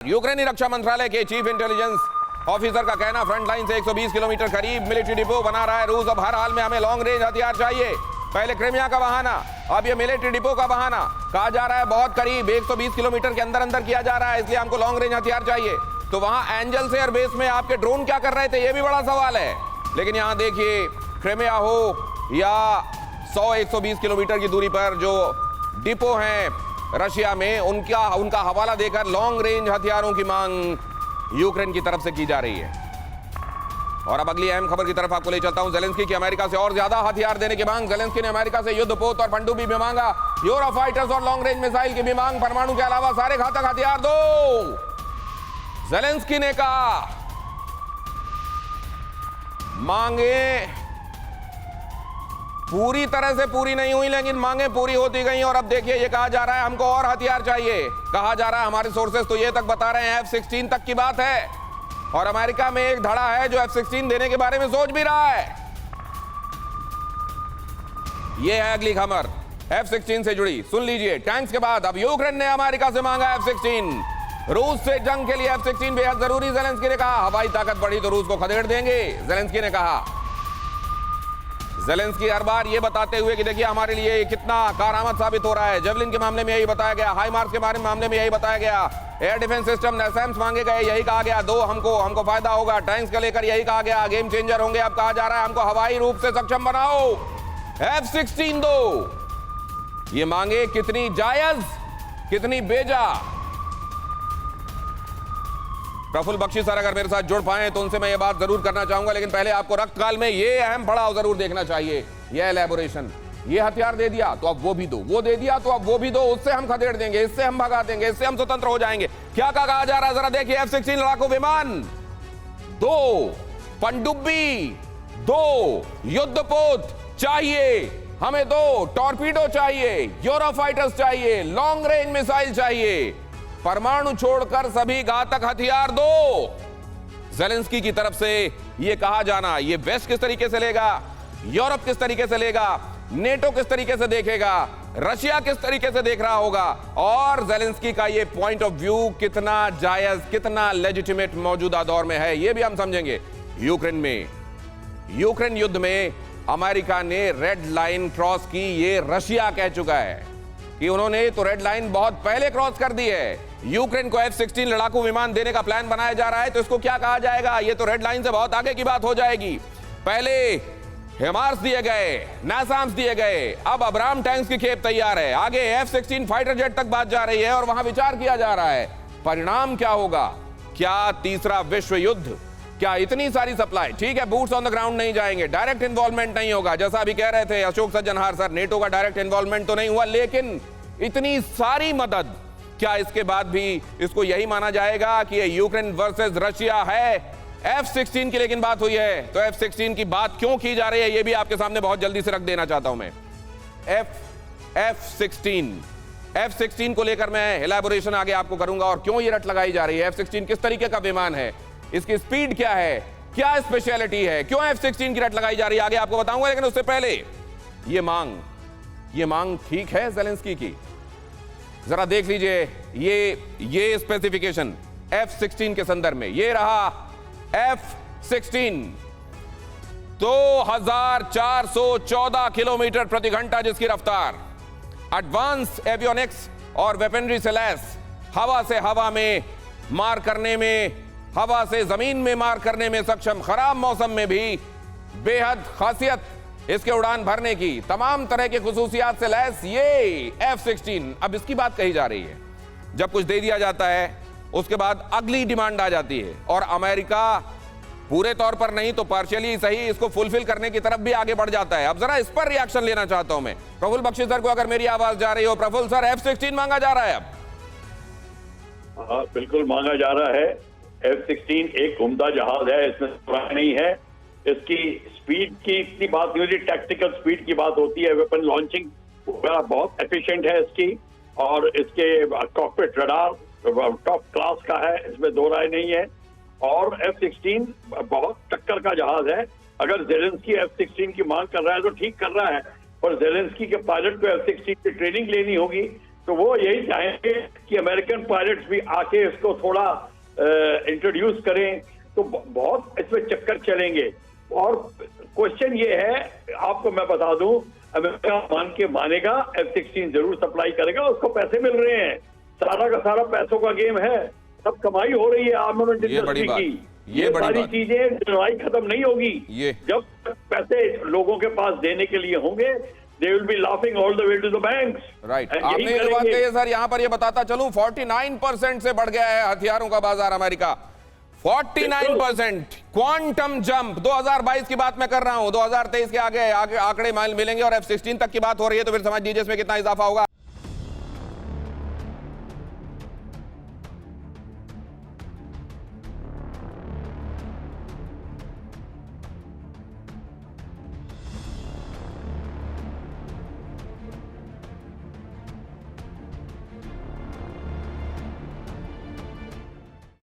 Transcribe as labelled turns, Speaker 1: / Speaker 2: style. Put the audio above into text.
Speaker 1: यूक्रेनी रक्षा मंत्रालय के चीफ इंटेलिजेंस ऑफिसर का कहना, फ्रंट लाइन से 120 किलोमीटर करीब मिलिट्री डिपो बना रहा है रूस। अब हर हाल में हमें लॉन्ग रेंज हथियार चाहिए। पहले क्रीमिया का बहाना, अब ये मिलिट्री डिपो का बहाना। कहा जा रहा है बहुत करीब 120 किलोमीटर के अंदर अंदर किया जा रहा है, इसलिए हमको लॉन्ग रेंज हथियार चाहिए। तो वहां एंजल्स एयर बेस में आपके ड्रोन क्या कर रहे थे, ये भी बड़ा सवाल है। लेकिन यहां देखिए, क्रीमिया हो या 100-120 किलोमीटर की दूरी पर जो डिपो हैं रशिया में, उनका हवाला देकर लॉन्ग रेंज हथियारों की मांग यूक्रेन की तरफ से की जा रही है। और अब अगली अहम खबर की तरफ आपको ले चलता हूं। ज़ेलेंस्की की अमेरिका से और ज्यादा हथियार देने की मांग। ज़ेलेंस्की ने अमेरिका से युद्धपोत और पनडुब्बी भी मांगा, यूरोफाइटर्स और लॉन्ग रेंज मिसाइल की भी मांग। परमाणु के अलावा सारे घातक हथियार दो, ज़ेलेंस्की ने कहा। मांगे पूरी तरह से पूरी नहीं हुई, लेकिन मांगे पूरी होती गई। और अब देखिए, ये कहा जा रहा है हमको और हथियार चाहिए। कहा जा रहा है, हमारे सोर्सेस तो ये तक बता रहे हैं F-16 तक की बात है। और अमेरिका में एक धड़ा है जो F-16 देने के बारे में सोच भी रहा है। ये है अगली खबर F-16 से जुड़ी, सुन लीजिए। टैंक्स के बाद अब यूक्रेन ने अमेरिका से मांगा F-16। रूस से जंग के लिए F-16 बेहद जरूरी, ज़ेलेंस्की ने कहा। हवाई ताकत बढ़ी तो रूस को खदेड़ देंगे, ज़ेलेंस्की ने कहा। ज़ेलेंस्की हर बार ये बताते हुए कि देखिए हमारे लिए ये कितना कारआमद साबित हो रहा है। जेवलिन के मामले में यही बताया गया, हाई मार्क्स के मामले में यही बताया गया, एयर डिफेंस सिस्टम NASAMS मांगे गए, यही कहा गया। दो हमको फायदा होगा। टैंक्स को लेकर यही कहा गया, गेम चेंजर होंगे। अब कहा जा रहा है हमको हवाई रूप से सक्षम बनाओ, F-16 दो। ये मांगे कितनी जायज, कितनी बेजा। प्रफुल्ल बख्शी सर अगर मेरे साथ जुड़ पाए तो उनसे मैं ये बात जरूर करना चाहूंगा, लेकिन पहले आपको रक्तकाल में ये अहम पड़ाव जरूर देखना चाहिए। ये एलैबोरेशन, ये हथियार दे दिया तो अब वो भी दो, वो दे दिया तो अब वो भी दो, उससे हम खदेड़ देंगे, इससे हम भगा देंगे, इससे हम स्वतंत्र हो जाएंगे। क्या कहा जा रहा है, जरा देखिए। F-16 लड़ाकू विमान दो, पनडुब्बी दो, युद्धपोत चाहिए हमें दो, टॉर्पीडो चाहिए, यूरोफाइटर्स चाहिए, लॉन्ग रेंज मिसाइल चाहिए, परमाणु छोड़कर सभी घातक हथियार दो। ज़ेलेंस्की की तरफ से यह कहा जाना, ये वेस्ट किस तरीके से लेगा, यूरोप किस तरीके से लेगा, नेटो किस तरीके से देखेगा, रशिया किस तरीके से देख रहा होगा, और ज़ेलेंस्की का ये पॉइंट ऑफ व्यू कितना जायज, कितना लेजिटिमेट मौजूदा दौर में है, ये भी हम समझेंगे। यूक्रेन युद्ध में अमेरिका ने रेड लाइन क्रॉस की, ये रशिया कह चुका है कि उन्होंने तो रेड लाइन बहुत पहले क्रॉस कर दी है। यूक्रेन को F-16 लड़ाकू विमान देने का प्लान बनाया जा रहा है, तो इसको क्या कहा जाएगा, ये तो रेड लाइन से बहुत आगे की बात हो जाएगी। पहले हिमार्स दिए गए, NASAMS दिए गए, अब अब्राम टैंक्स की खेप तैयार है, आगे F-16 फाइटर जेट तक बात जा रही है और वहां विचार किया जा रहा है। परिणाम क्या होगा, क्या तीसरा विश्व युद्ध, क्या इतनी सारी सप्लाई, ठीक है बूट्स ऑन द ग्राउंड नहीं जाएंगे, डायरेक्ट इन्वॉल्वमेंट नहीं होगा, जैसा अभी कह रहे थे अशोक सज्जनहार सर, नेटो का डायरेक्ट इन्वॉल्वमेंट तो नहीं हुआ, लेकिन इतनी सारी मदद, क्या इसके बाद भी इसको यही माना जाएगा कि ये यूक्रेन वर्सेस रशिया है। F-16 की लेकिन बात हुई है, तो F-16 की बात क्यों की जा रही है, ये भी आपके सामने बहुत जल्दी से रख देना चाहता हूं मैं। F-16 को लेकर मैं इलैबोरेशन आगे आपको करूंगा, और क्यों ये रट लगाई जा रही है। F-16 किस तरीके का विमान है, इसकी स्पीड क्या है, क्या स्पेशलिटी है, क्यों F-16 की रट लगाई जा रही है, आगे आपको बताऊंगा। लेकिन उससे पहले ये मांग ठीक है ज़ेलेंस्की की, जरा देख लीजिए। ये स्पेसिफिकेशन F-16 के संदर्भ में ये रहा। F-16 2414 किलोमीटर प्रति घंटा जिसकी रफ्तार, एडवांस एवियोनिक्स और वेपनरी से लैस, हवा से हवा में मार करने में, हवा से जमीन में मार करने में सक्षम, खराब मौसम में भी बेहद खासियत इसके उड़ान भरने की, तमाम तरह के खुसूसियात से लैस ये F-16। अब इसकी बात कही जा रही है, जब कुछ दे दिया जाता है उसके बाद अगली डिमांड आ जाती है, और अमेरिका पूरे तौर पर नहीं तो पार्शियली सही इसको फुलफिल करने की तरफ भी आगे बढ़ जाता है। अब जरा इस पर रिएक्शन लेना चाहता हूं मैं प्रफुल्ल बख्शी सर को, अगर मेरी आवाज जा रही हो। प्रफुल्ल सर, F-16 मांगा जा रहा है अब?
Speaker 2: हाँ, बिल्कुल मांगा जा रहा है। F-16 एक उम्दा जहाज है, इसमें बुराई नहीं है। इसकी स्पीड की इतनी बात नहीं होती, टैक्टिकल स्पीड की बात होती है। वेपन लॉन्चिंग बहुत एफिशिएंट है इसकी, और इसके कॉकपिट रडार टॉप क्लास का है, इसमें दो राय नहीं है। और F-16 बहुत टक्कर का जहाज है। अगर ज़ेलेंस्की F-16 की मांग कर रहा है तो ठीक कर रहा है, पर ज़ेलेंस्की के पायलट को F-16 की ट्रेनिंग लेनी होगी, तो वो यही चाहेंगे कि अमेरिकन पायलट्स भी आके इसको थोड़ा इंट्रोड्यूस करें, तो बहुत इसमें चक्कर चलेंगे। और क्वेश्चन ये है, आपको मैं बता दूं, अमेरिका मानेगा, F-16 जरूर सप्लाई करेगा, उसको पैसे मिल रहे हैं, सारा का सारा पैसों का गेम है, सब कमाई हो रही है आर्मामेंट इंडस्ट्री की। ये सारी चीजें लड़ाई खत्म नहीं होगी जब तक पैसे लोगों के पास देने के लिए होंगे। They will be laughing all the way to the banks.
Speaker 1: Right, आपने ये बात कही है सर, यहां पर ये बताता चलूं 49% से बढ़ गया है हथियारों का बाजार अमेरिका। 49% quantum jump. 2022 की बात मैं कर रहा हूं, 2023 के आगे आंकड़े मिलेंगे और F-16 तक की बात हो रही है, तो फिर समझ लीजिए इसमें कितना इजाफा होगा।